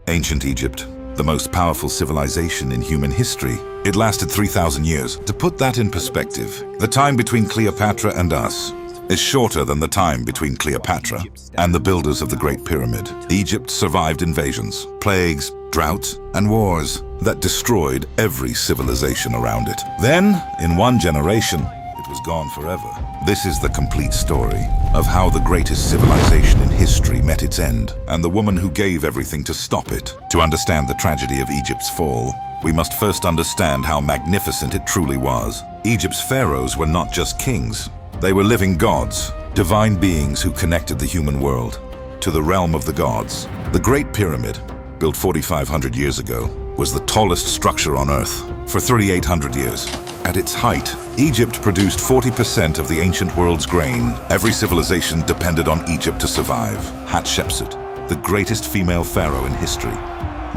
Ancient Egypt, the most powerful civilization in human history. It lasted 3,000 years. To put that in perspective, the time between Cleopatra and us is shorter than the time between Cleopatra and the builders of the Great Pyramid. Egypt survived invasions, plagues, droughts, and wars that destroyed every civilization around it. Then, in one generation, it was gone forever. This is the complete story of how the greatest civilization in history met its end, and the woman who gave everything to stop it. To understand the tragedy of Egypt's fall, we must first understand how magnificent it truly was. Egypt's pharaohs were not just kings. They were living gods, divine beings who connected the human world to the realm of the gods. The Great Pyramid, built 4,500 years ago, was the tallest structure on Earth for 3,800 years. At its height, Egypt produced 40% of the ancient world's grain. Every civilization depended on Egypt to survive. Hatshepsut, the greatest female pharaoh in history,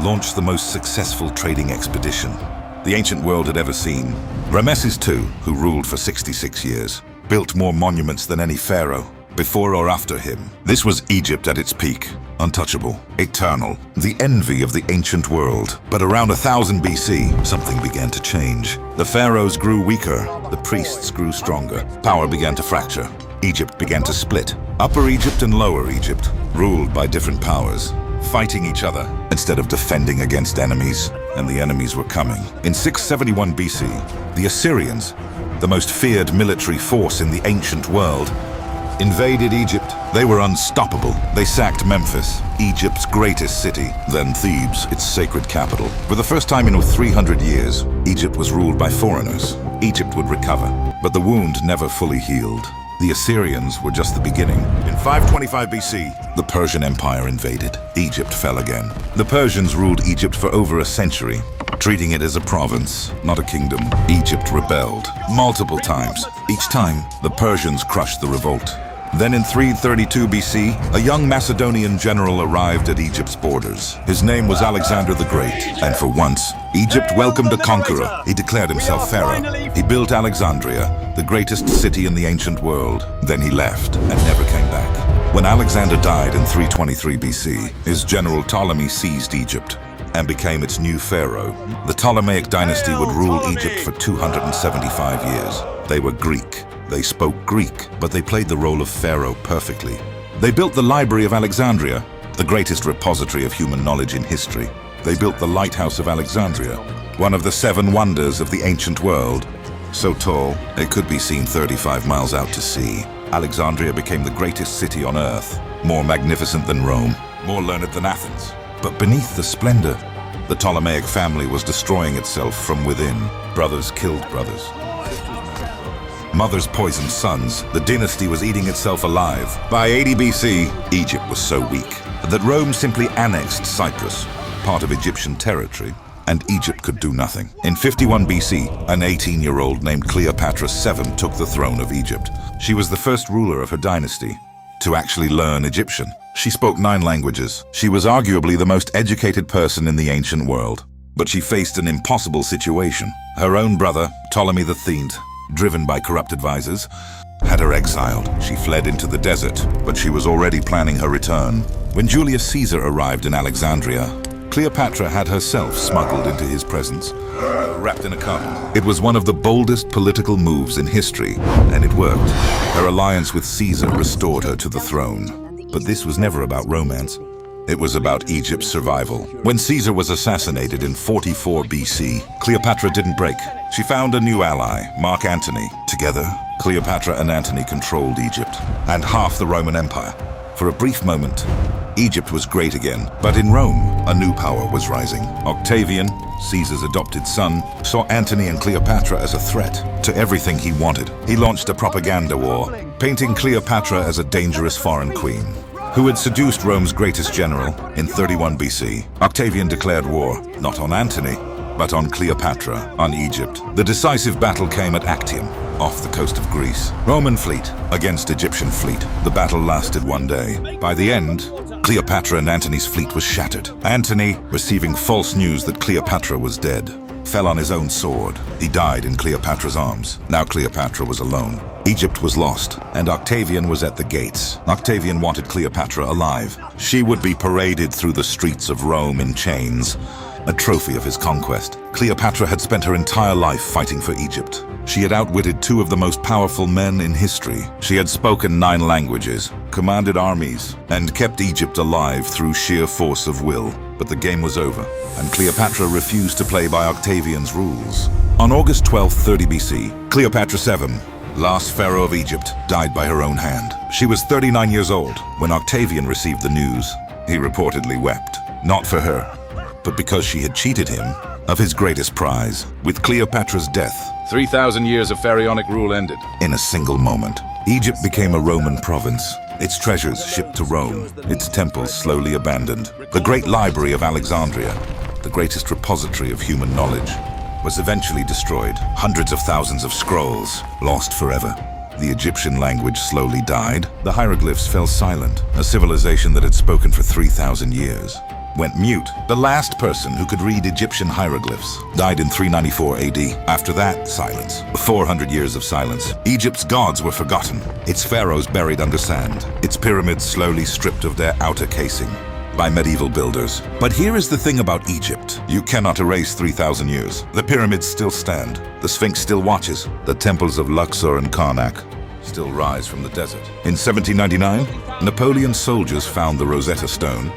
launched the most successful trading expedition the ancient world had ever seen. Ramesses II, who ruled for 66 years, built more monuments than any pharaoh, before or after him. This was Egypt at its peak, untouchable, eternal, the envy of the ancient world. But around 1000 BC, something began to change. The pharaohs grew weaker, the priests grew stronger, power began to fracture. Egypt began to split. Upper Egypt and Lower Egypt, ruled by different powers, fighting each other instead of defending against enemies, and the enemies were coming. In 671 BC, the Assyrians, the most feared military force in the ancient world, invaded Egypt. They were unstoppable. They sacked Memphis, Egypt's greatest city, then Thebes, its sacred capital. For the first time in 300 years, Egypt was ruled by foreigners. Egypt would recover, but the wound never fully healed. The Assyrians were just the beginning. In 525 BC, the Persian Empire invaded. Egypt fell again. The Persians ruled Egypt for over a century, treating it as a province, not a kingdom. Egypt rebelled multiple times. Each time, the Persians crushed the revolt. Then in 332 BC, a young Macedonian general arrived at Egypt's borders. His name was Alexander the Great, and for once, Egypt welcomed a conqueror. He declared himself Pharaoh. He built Alexandria, the greatest city in the ancient world. Then he left and never came back. When Alexander died in 323 BC, his general Ptolemy seized Egypt and became its new pharaoh. The Ptolemaic dynasty would rule Egypt for 275 years. They were Greek. They spoke Greek, but they played the role of pharaoh perfectly. They built the Library of Alexandria, the greatest repository of human knowledge in history. They built the Lighthouse of Alexandria, one of the 7 wonders of the ancient world. So tall, it could be seen 35 miles out to sea. Alexandria became the greatest city on Earth, more magnificent than Rome, more learned than Athens. But beneath the splendor, the Ptolemaic family was destroying itself from within. Brothers killed brothers. Mothers poisoned sons. The dynasty was eating itself alive. By 80 BC, Egypt was so weak that Rome simply annexed Cyprus, part of Egyptian territory, and Egypt could do nothing. In 51 BC, an 18-year-old named Cleopatra VII took the throne of Egypt. She was the first ruler of her dynasty to actually learn Egyptian. She spoke 9 languages. She was arguably the most educated person in the ancient world. But she faced an impossible situation. Her own brother, Ptolemy VIII, driven by corrupt advisors, had her exiled. She fled into the desert, but she was already planning her return. When Julius Caesar arrived in Alexandria, Cleopatra had herself smuggled into his presence, wrapped in a carpet. It was one of the boldest political moves in history, and it worked. Her alliance with Caesar restored her to the throne. But this was never about romance. It was about Egypt's survival. When Caesar was assassinated in 44 BC, Cleopatra didn't break. She found a new ally, Mark Antony. Together, Cleopatra and Antony controlled Egypt and half the Roman Empire. For a brief moment, Egypt was great again. But in Rome, a new power was rising. Octavian, Caesar's adopted son, saw Antony and Cleopatra as a threat to everything he wanted. He launched a propaganda war, painting Cleopatra as a dangerous foreign queen who had seduced Rome's greatest general in 31 BC. Octavian declared war, not on Antony, but on Cleopatra, on Egypt. The decisive battle came at Actium, off the coast of Greece. Roman fleet against Egyptian fleet. The battle lasted 1 day. By the end, Cleopatra and Antony's fleet was shattered. Antony receiving false news that Cleopatra was dead. fell on his own sword. He died in Cleopatra's arms. Now Cleopatra was alone. Egypt was lost, and Octavian was at the gates. Octavian wanted Cleopatra alive. She would be paraded through the streets of Rome in chains, a trophy of his conquest. Cleopatra had spent her entire life fighting for Egypt. She had outwitted two of the most powerful men in history. She had spoken 9 languages, commanded armies, and kept Egypt alive through sheer force of will. But the game was over, and Cleopatra refused to play by Octavian's rules. On August 12, 30 BC, Cleopatra VII, last pharaoh of Egypt, died by her own hand. She was 39 years old when Octavian received the news. He reportedly wept, not for her, but because she had cheated him of his greatest prize. With Cleopatra's death, 3,000 years of pharaonic rule ended. in a single moment, Egypt became a Roman province. Its treasures shipped to Rome, its temples slowly abandoned. The great library of Alexandria, the greatest repository of human knowledge, was eventually destroyed. Hundreds of thousands of scrolls lost forever. The Egyptian language slowly died. The hieroglyphs fell silent. A civilization that had spoken for 3,000 years went mute. The last person who could read Egyptian hieroglyphs died in 394 AD. After that, silence. 400 years of silence. Egypt's gods were forgotten. Its pharaohs buried under sand. Its pyramids slowly stripped of their outer casing by medieval builders. But here is the thing about Egypt. You cannot erase 3,000 years. The pyramids still stand. The Sphinx still watches. The temples of Luxor and Karnak still rise from the desert. In 1799, Napoleon's soldiers found the Rosetta Stone,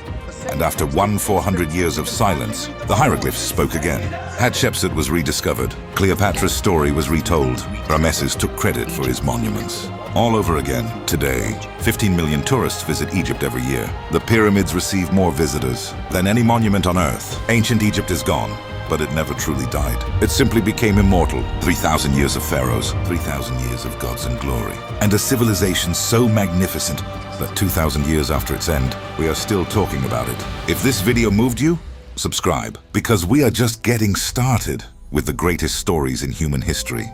and after 400 years of silence, the hieroglyphs spoke again. Hatshepsut was rediscovered. Cleopatra's story was retold. Ramesses took credit for his monuments. All over again, today, 15 million tourists visit Egypt every year. The pyramids receive more visitors than any monument on Earth. Ancient Egypt is gone, but it never truly died. It simply became immortal. 3,000 years of pharaohs, 3,000 years of gods and glory, and a civilization so magnificent that 2,000 years after its end, we are still talking about it. If this video moved you, subscribe, because we are just getting started with the greatest stories in human history.